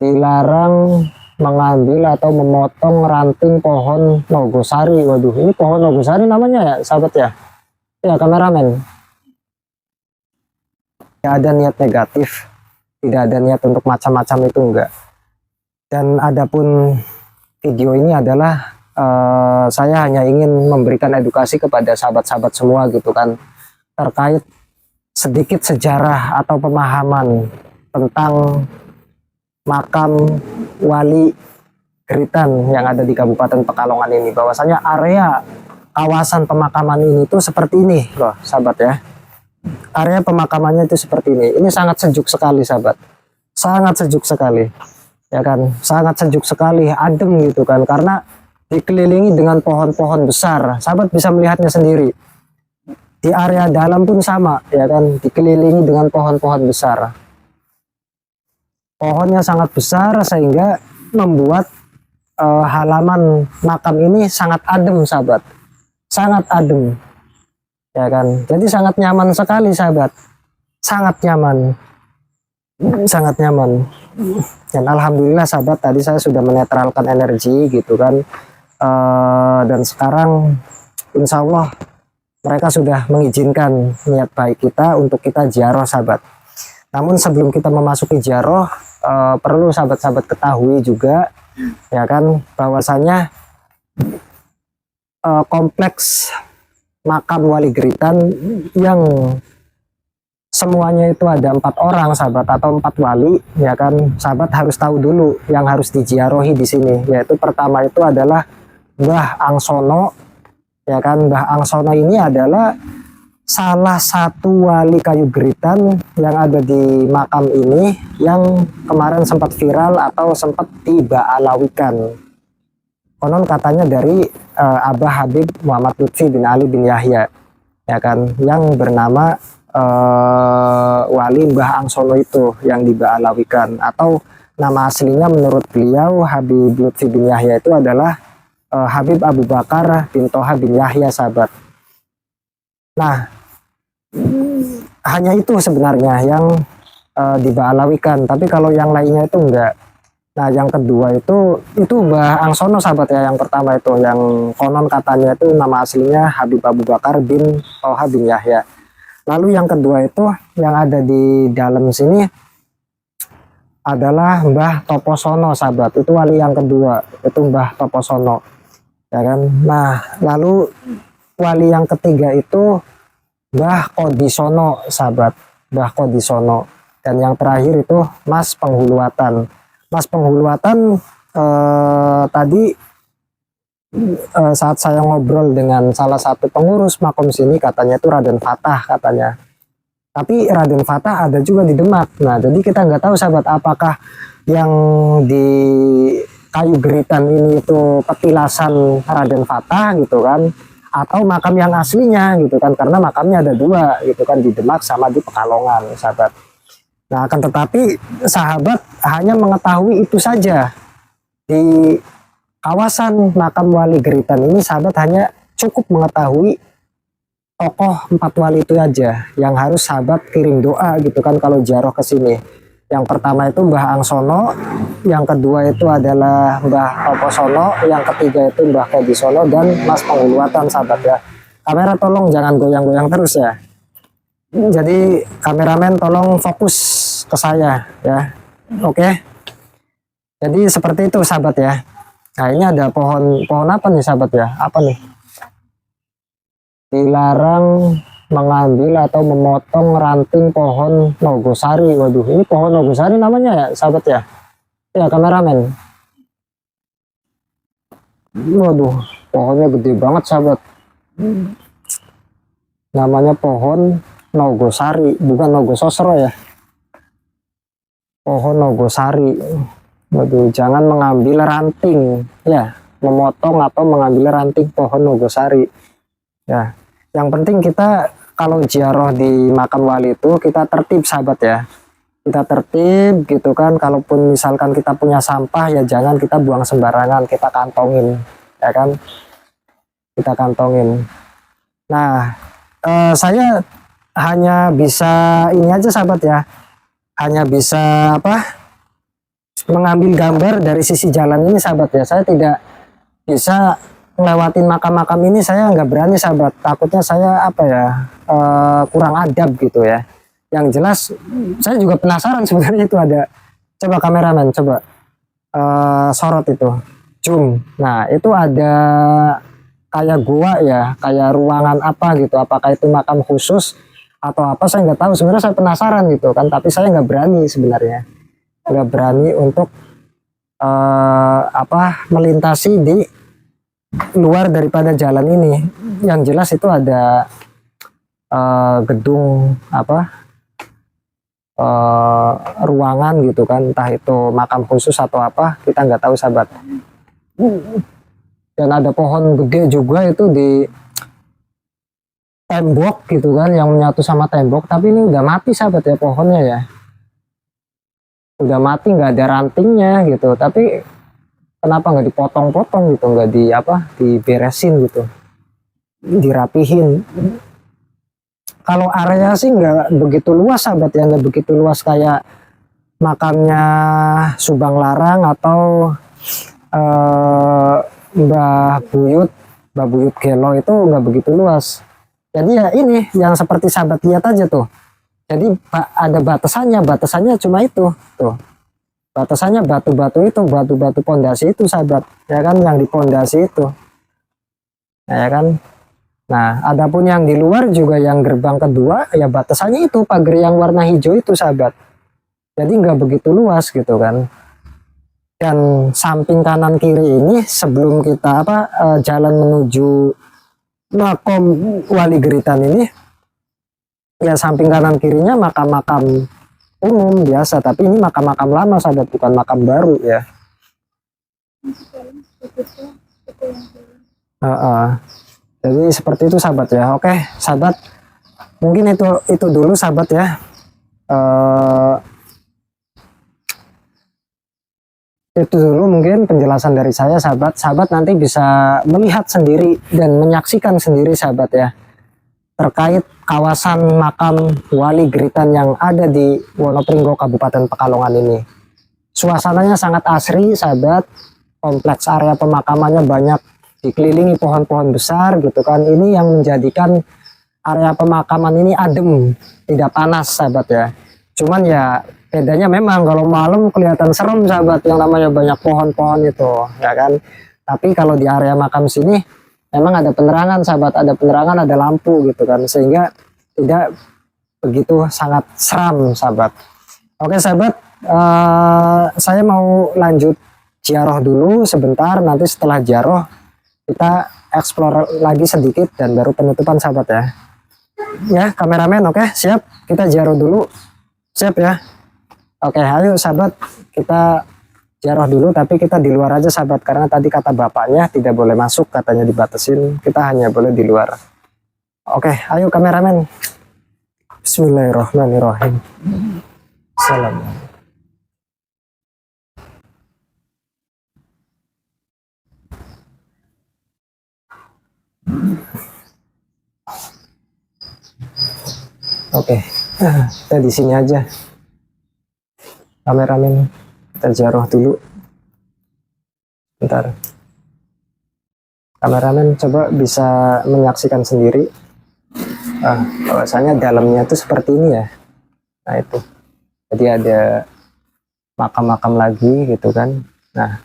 dilarang mengambil atau memotong ranting pohon nogosari. Waduh, ini pohon nogosari namanya ya, sahabat ya? Ya, kameramen. Tidak ada niat negatif, tidak ada niat untuk macam-macam, itu enggak. Dan adapun video ini adalah saya hanya ingin memberikan edukasi kepada sahabat-sahabat semua gitu kan, terkait sedikit sejarah atau pemahaman tentang makam Wali Geritan yang ada di Kabupaten Pekalongan ini, bahwasanya area kawasan pemakaman ini tuh seperti ini loh sahabat ya. Area pemakamannya itu seperti ini. Ini sangat sejuk sekali sahabat, sangat sejuk sekali ya kan, sangat sejuk sekali, adem gitu kan, karena dikelilingi dengan pohon-pohon besar. Sahabat bisa melihatnya sendiri, di area dalam pun sama ya kan, dikelilingi dengan pohon-pohon besar. Pohonnya sangat besar sehingga membuat halaman makam ini sangat adem sahabat, sangat adem ya kan. Jadi sangat nyaman sekali sahabat, sangat nyaman, sangat nyaman. Dan alhamdulillah sahabat, tadi saya sudah menetralkan energi gitu kan, dan sekarang insya Allah mereka sudah mengizinkan niat baik kita untuk kita ziarah sahabat. Namun sebelum kita memasuki ziarah, perlu sahabat-sahabat ketahui juga ya kan, bahwasanya kompleks makam Wali Geritan yang semuanya itu ada 4 orang sahabat, atau 4 wali ya kan. Sahabat harus tahu dulu yang harus diziarahi di sini, yaitu pertama itu adalah Mbah Angsono ya kan. Mbah Angsono ini adalah salah satu wali kayu Geritan yang ada di makam ini, yang kemarin sempat viral atau sempat dibaalawikan. Konon katanya dari Abah Habib Muhammad Lutfi bin Ali bin Yahya ya kan, yang bernama wali Mbah Angsono itu yang dibaalawikan, atau nama aslinya menurut beliau Habib Lutfi bin Yahya itu adalah Habib Abu Bakar bin Toha bin Yahya sahabat. Nah, hanya itu sebenarnya yang dibaalawikan, tapi kalau yang lainnya itu enggak. Nah, yang kedua itu Mbah Angsono sahabat ya. Yang pertama itu yang konon katanya itu nama aslinya Habib Abu Bakar bin Toha bin Yahya. Lalu yang kedua itu yang ada di dalam sini adalah Mbah Toposono sahabat. Itu wali yang kedua, itu Mbah Toposono ya kan. Nah, lalu wali yang ketiga itu Mbah Kodisono sahabat, Mbah Kodisono. Dan yang terakhir itu Mas Penghuluatan. Mas Penghuluatan tadi saat saya ngobrol dengan salah satu pengurus makom sini, katanya itu Raden Fatah katanya. Tapi Raden Fatah ada juga di Demak. Nah, jadi kita nggak tahu sahabat, apakah yang di kayu Geritan ini itu petilasan Raden Fatah gitu kan, atau makam yang aslinya gitu kan, karena makamnya ada 2 gitu kan, di Demak sama di Pekalongan sahabat. Nah, akan tetapi sahabat hanya mengetahui itu saja. Di kawasan makam Wali Geritan ini sahabat hanya cukup mengetahui tokoh 4 wali itu aja yang harus sahabat kirim doa gitu kan kalau ziarah ke sini. Yang pertama itu Mbah Angsono, yang kedua itu adalah Mbah Toposono, yang ketiga itu Mbah Kodisono, dan Mas Penghuluatan sahabat ya. Kamera tolong jangan goyang-goyang terus ya. Jadi kameramen tolong fokus ke saya ya. Oke. Jadi seperti itu sahabat ya. Nah, ini ada pohon apa nih sahabat ya? Apa nih? Dilarang mengambil atau memotong ranting pohon nogosari. Waduh, ini pohon nogosari namanya ya sahabat ya? Ya kameramen. Waduh, pohonnya gede banget sahabat. Namanya pohon nogosari, bukan nogososro ya. Pohon nogosari. Waduh, jangan mengambil ranting ya, memotong atau mengambil ranting pohon nogosari ya. Yang penting kita kalau ziarah di makam wali itu kita tertib sahabat ya, kita tertib gitu kan. Kalaupun misalkan kita punya sampah ya jangan kita buang sembarangan, kita kantongin ya kan, kita kantongin. Nah, saya hanya bisa ini aja sahabat ya, hanya bisa apa, mengambil gambar dari sisi jalan ini sahabat ya. Saya tidak bisa ngelewatin makam-makam ini, saya nggak berani sahabat, takutnya saya apa ya, kurang adab gitu ya. Yang jelas saya juga penasaran sebenarnya itu ada, coba kameramen coba sorot itu, zoom. Nah itu ada kayak gua ya, kayak ruangan apa gitu, apakah itu makam khusus atau apa, saya nggak tahu sebenarnya. Saya penasaran gitu kan, tapi saya nggak berani sebenarnya, nggak berani untuk apa, melintasi di luar daripada jalan ini. Yang jelas itu ada gedung apa, ruangan gitu kan, entah itu makam khusus atau apa, kita nggak tahu sahabat. Dan ada pohon gede juga itu di tembok gitu kan, yang menyatu sama tembok, tapi ini udah mati sahabat ya pohonnya ya, udah mati, nggak ada rantingnya gitu. Tapi kenapa nggak dipotong-potong gitu, nggak di apa, diberesin gitu, dirapihin. Kalau area sih nggak begitu luas sahabat ya, nggak begitu luas kayak makamnya Subang Larang atau Mbah Buyut Gelo, itu nggak begitu luas. Jadi ya ini yang seperti sahabat lihat aja tuh. Jadi ada batasannya cuma itu tuh. Batasannya batu-batu itu, batu-batu pondasi itu sahabat, ya kan, yang di pondasi itu. Nah, ya kan. Nah, adapun yang di luar juga yang gerbang kedua ya batasannya itu pagar yang warna hijau itu sahabat. Jadi nggak begitu luas gitu kan. Dan samping kanan kiri ini sebelum kita apa, jalan menuju makom Wali Geritan ini, ya samping kanan kirinya makam-makam umum biasa, tapi ini makam-makam lama sahabat, bukan makam baru ya. Jadi seperti itu sahabat ya. Oke sahabat, mungkin itu dulu sahabat ya. Itu dulu mungkin penjelasan dari saya sahabat. Sahabat nanti bisa melihat sendiri dan menyaksikan sendiri sahabat ya, terkait kawasan makam Wali Geritan yang ada di Wonopringgo Kabupaten Pekalongan ini. Suasananya sangat asri sahabat, kompleks area pemakamannya banyak dikelilingi pohon-pohon besar gitu kan. Ini yang menjadikan area pemakaman ini adem, tidak panas sahabat ya. Cuman ya bedanya memang kalau malam kelihatan serem sahabat, yang namanya banyak pohon-pohon itu ya kan. Tapi kalau di area makam sini memang ada penerangan sahabat, ada penerangan, ada lampu gitu kan, sehingga tidak begitu sangat seram sahabat. Oke sahabat, saya mau lanjut ziarah dulu sebentar, nanti setelah ziarah kita explore lagi sedikit dan baru penutupan sahabat ya. Ya kameramen, oke siap, kita ziarah dulu, siap ya. Oke ayo sahabat, kita ziarah dulu, tapi kita di luar aja sahabat, karena tadi kata bapaknya tidak boleh masuk, katanya dibatasin, kita hanya boleh di luar. Oke ayo kameramen, bismillahirrahmanirrahim. Salam. Oke, kita di sini aja kameramen, kita ziarah dulu bentar. Kameramen coba bisa menyaksikan sendiri bahwasanya dalamnya itu seperti ini ya. Nah itu, jadi ada makam-makam lagi gitu kan. Nah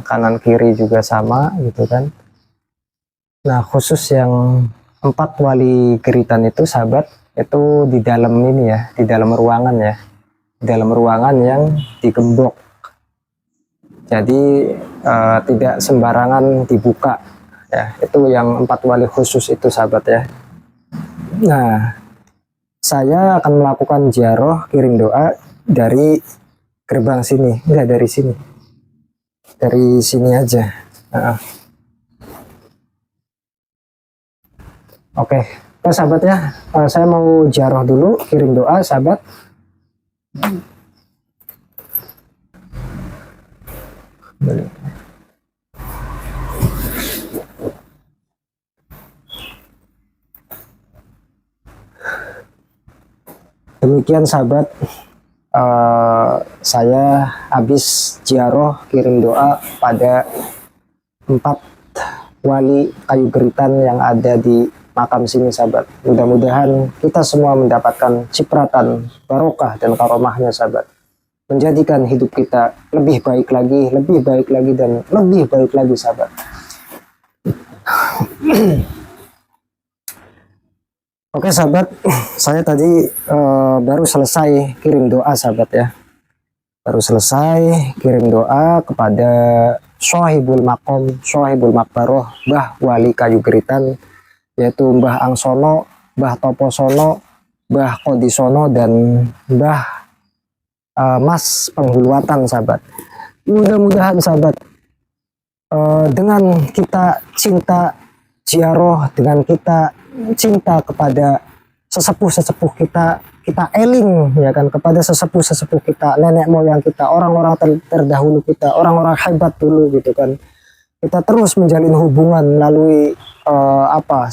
kanan kiri juga sama gitu kan. Nah khusus yang 4 Wali Geritan itu sahabat, itu di dalam ini ya, di dalam ruangan ya, di dalam ruangan yang digembok. Jadi tidak sembarangan dibuka ya. Itu yang 4 wali khusus itu sahabat ya. Nah saya akan melakukan ziarah kirim doa dari gerbang sini, enggak dari sini, dari sini aja. Oke sahabat ya, saya mau ziarah dulu, kirim doa sahabat. Demikian sahabat, saya habis ziarah kirim doa pada 4 wali kayu geritan yang ada di makam sini sahabat. Mudah-mudahan kita semua mendapatkan cipratan barokah dan karomahnya sahabat, menjadikan hidup kita lebih baik lagi, dan lebih baik lagi sahabat. Oke sahabat, saya tadi baru selesai kirim doa sahabat ya. Baru selesai kirim doa kepada Sohibul Makom, Sohibul Makbaroh, Mbah Wali Kayu Geritan, yaitu Mbah Angsono, Mbah Toposono, Mbah Kodisono, dan Mbah Mas Penghuluatan sahabat. Mudah-mudahan sahabat, dengan kita cinta ziarah, dengan kita cinta kepada sesepuh-sesepuh kita eling ya kan, kepada sesepuh-sesepuh kita, nenek moyang kita, orang-orang terdahulu kita, orang-orang hebat dulu gitu kan. Kita terus menjalin hubungan melalui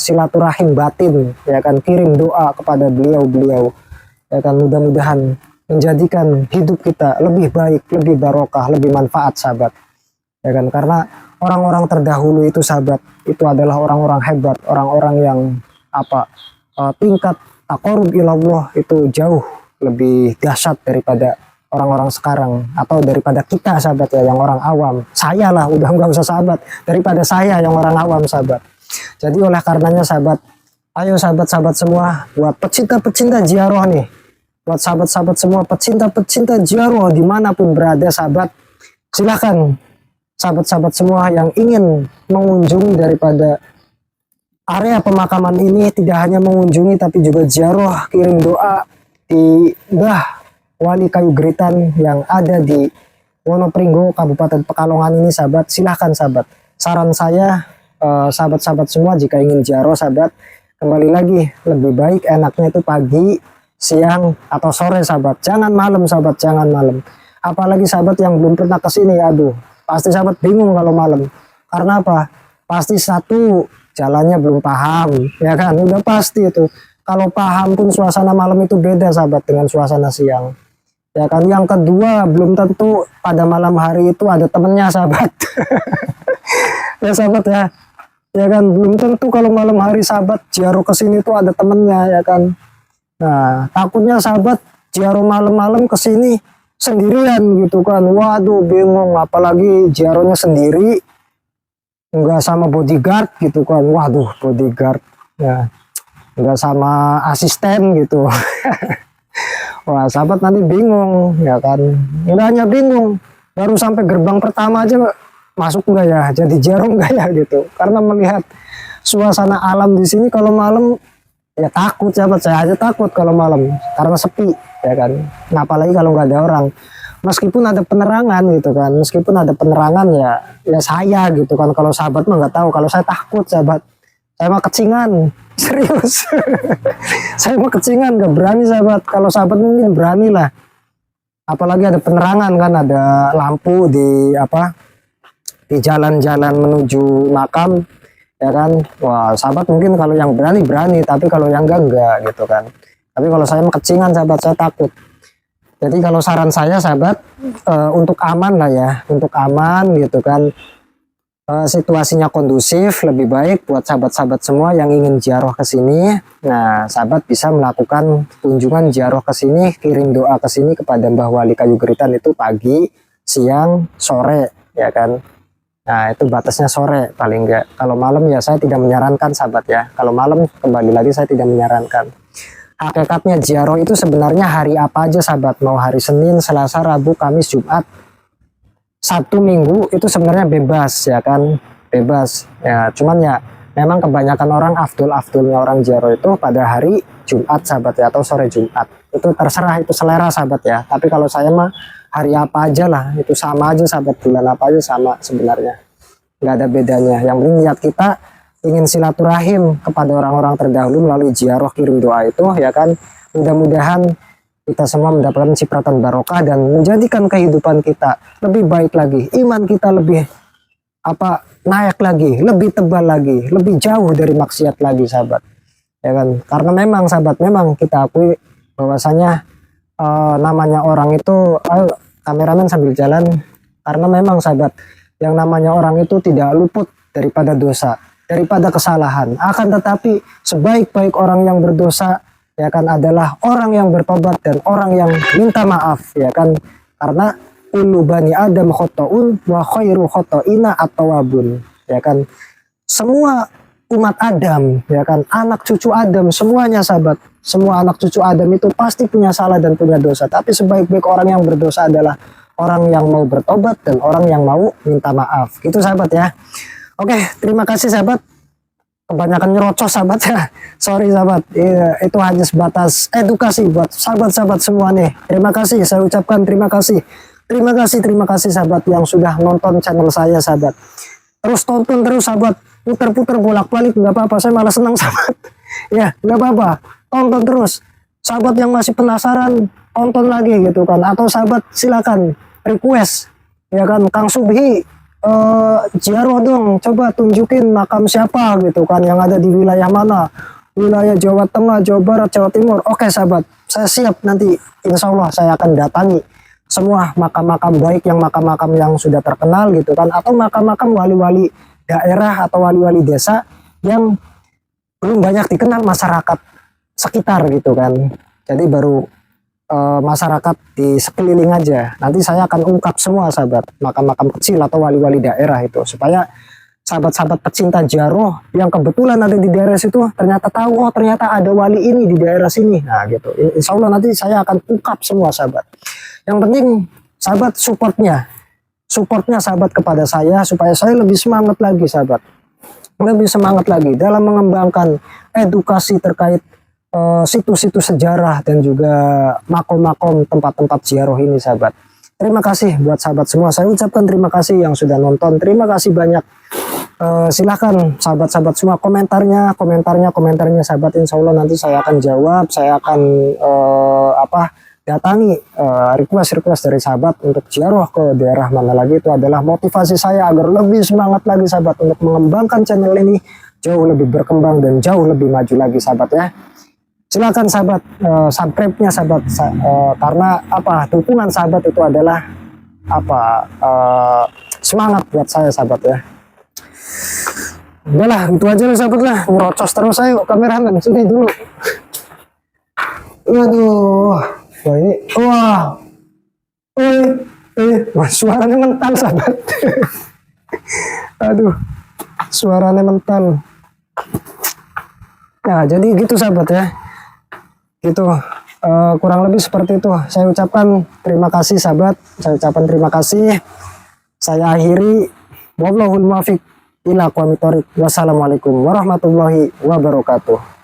silaturahim batin ya kan, kirim doa kepada beliau-beliau ya kan, mudah-mudahan menjadikan hidup kita lebih baik, lebih barokah, lebih manfaat sahabat ya kan. Karena orang-orang terdahulu itu sahabat, itu adalah orang-orang hebat, orang-orang yang tingkat taqarrub ilallah itu jauh lebih dahsyat daripada orang-orang sekarang, atau daripada kita sahabat ya, yang orang awam. Saya lah, udah nggak usah sahabat, daripada saya yang orang awam sahabat. Jadi oleh karenanya sahabat, ayo sahabat-sahabat semua, buat pecinta-pecinta ziarah nih, buat sahabat-sahabat semua pecinta-pecinta ziarah dimanapun berada sahabat, silahkan sahabat-sahabat semua yang ingin mengunjungi daripada area pemakaman ini, tidak hanya mengunjungi tapi juga ziarah kirim doa di Mbah Wali Kayu Geritan yang ada di Wonopringgo, Kabupaten Pekalongan ini sahabat, silahkan sahabat. Saran saya sahabat-sahabat semua, jika ingin ziarah sahabat, kembali lagi lebih baik enaknya itu pagi, siang, atau sore sahabat, jangan malam sahabat, jangan malam. Apalagi sahabat yang belum pernah kesini, aduh pasti sahabat bingung kalau malam. Karena apa? Pasti satu, jalannya belum paham ya kan, udah pasti itu. Kalau paham pun suasana malam itu beda sahabat dengan suasana siang ya kan. Yang kedua, belum tentu pada malam hari itu ada temennya sahabat. Ya sahabat ya kan, belum tentu kalau malam hari sahabat ziarah kesini itu ada temennya ya kan. Nah takutnya sahabat ziarah malam-malam kesini sendirian gitu kan, waduh bingung, apalagi ziarahnya sendiri nggak sama bodyguard gitu kan, waduh bodyguard ya, nggak sama asisten gitu. Wah sahabat nanti bingung ya kan, nggak hanya bingung, baru sampai gerbang pertama aja masuk nggak ya, jadi ziarah nggak ya gitu, karena melihat suasana alam di sini kalau malam ya takut sahabat. Saya aja takut kalau malam karena sepi ya kan, nah, apalagi kalau nggak ada orang. Meskipun ada penerangan gitu kan, meskipun ada penerangan ya saya gitu kan, kalau sahabat mah nggak tahu, kalau saya takut sahabat, saya mah kecingan serius. Saya mah kecingan, nggak berani sahabat. Kalau sahabat mungkin berani lah, apalagi ada penerangan kan, ada lampu di jalan-jalan menuju makam ya kan. Wah sahabat mungkin kalau yang berani, tapi kalau yang enggak gitu kan. Tapi kalau saya mah kecingan sahabat, saya takut. Jadi kalau saran saya sahabat, untuk aman lah ya, untuk aman gitu kan, situasinya kondusif, lebih baik buat sahabat-sahabat semua yang ingin ziarah ke sini. Nah sahabat bisa melakukan kunjungan ziarah ke sini, kirim doa ke sini kepada Mbah Wali Kayu Geritan itu pagi, siang, sore ya kan. Nah itu batasnya sore paling enggak. Kalau malam ya saya tidak menyarankan sahabat ya, kalau malam kembali lagi saya tidak menyarankan. Hakikatnya ziarah itu sebenarnya hari apa aja sahabat, mau hari Senin, Selasa, Rabu, Kamis, Jumat, Sabtu, Minggu, itu sebenarnya bebas ya kan, bebas ya. Cuman ya memang kebanyakan orang, afdolnya orang ziarah itu pada hari Jumat sahabat ya, atau sore Jumat. Itu terserah, itu selera sahabat ya. Tapi kalau saya mah hari apa aja lah, itu sama aja sahabat, bulan apa aja sama sebenarnya, nggak ada bedanya. Yang penting niat kita ingin silaturahim kepada orang-orang terdahulu melalui ziarah kirim doa itu ya kan. Mudah-mudahan kita semua mendapatkan cipratan barokah dan menjadikan kehidupan kita lebih baik lagi, iman kita lebih naik lagi, lebih tebal lagi, lebih jauh dari maksiat lagi sahabat ya kan. Karena memang sahabat, memang kita akui bahwasanya namanya orang itu, kameramen sambil jalan, karena memang sahabat, yang namanya orang itu tidak luput daripada dosa, daripada kesalahan. Akan tetapi sebaik-baik orang yang berdosa ya kan adalah orang yang bertobat dan orang yang minta maaf ya kan, karena kullu bani adam khotoun wa khairu khotoina at-tawwabun ya kan. Semua umat Adam ya kan, anak cucu Adam semuanya sahabat, semua anak cucu Adam itu pasti punya salah dan punya dosa, tapi sebaik-baik orang yang berdosa adalah orang yang mau bertobat dan orang yang mau minta maaf, gitu sahabat ya. Oke, terima kasih sahabat, kebanyakan nyerocos sahabat ya, sorry sahabat, itu hanya sebatas edukasi buat sahabat-sahabat semua nih. Terima kasih, saya ucapkan terima kasih, terima kasih sahabat yang sudah nonton channel saya sahabat. Terus tonton terus sahabat, putar-putar bolak-balik nggak apa-apa, saya malah senang sahabat. Ya nggak apa-apa, tonton terus. Sahabat yang masih penasaran, tonton lagi gitu kan. Atau sahabat silakan request ya kan, Kang Subhi ziarah dong, coba tunjukin makam siapa gitu kan, yang ada di wilayah mana, wilayah Jawa Tengah, Jawa Barat, Jawa Timur. Oke sahabat, saya siap, nanti insya Allah saya akan datangi semua makam-makam baik, yang makam-makam yang sudah terkenal gitu kan, atau makam-makam wali-wali daerah atau wali-wali desa yang belum banyak dikenal masyarakat sekitar gitu kan. Jadi baru masyarakat di sekeliling aja. Nanti saya akan ungkap semua sahabat, makam-makam kecil atau wali-wali daerah itu, supaya sahabat-sahabat pecinta ziarah yang kebetulan ada di daerah situ ternyata tahu, oh ternyata ada wali ini di daerah sini. Nah gitu, insya Allah nanti saya akan ungkap semua sahabat. Yang penting sahabat supportnya sahabat kepada saya, supaya saya lebih semangat lagi sahabat, lebih semangat lagi dalam mengembangkan edukasi terkait situs-situs sejarah dan juga makom-makom tempat-tempat ziarah ini sahabat. Terima kasih buat sahabat semua, saya ucapkan terima kasih yang sudah nonton, terima kasih banyak. Silahkan sahabat-sahabat semua komentarnya sahabat, insya Allah nanti saya akan jawab, saya akan datangi request dari sahabat untuk ziarah ke daerah mana lagi. Itu adalah motivasi saya agar lebih semangat lagi sahabat untuk mengembangkan channel ini jauh lebih berkembang dan jauh lebih maju lagi sahabat ya. Silakan sahabat subscribe-nya sahabat, karena dukungan sahabat itu adalah semangat buat saya sahabat ya. Udahlah gitu aja lah sahabat lah, ngerocos terus saya kameramen sini dulu. Waduh, wah suaranya mental sahabat. Aduh, suaranya mental. Nah jadi gitu sahabat ya, gitu kurang lebih seperti itu. Saya ucapkan terima kasih sahabat, terima kasih. Saya akhiri, wallahul muwaffiq ila aqwamit thoriq. Wassalamualaikum warahmatullahi wabarakatuh.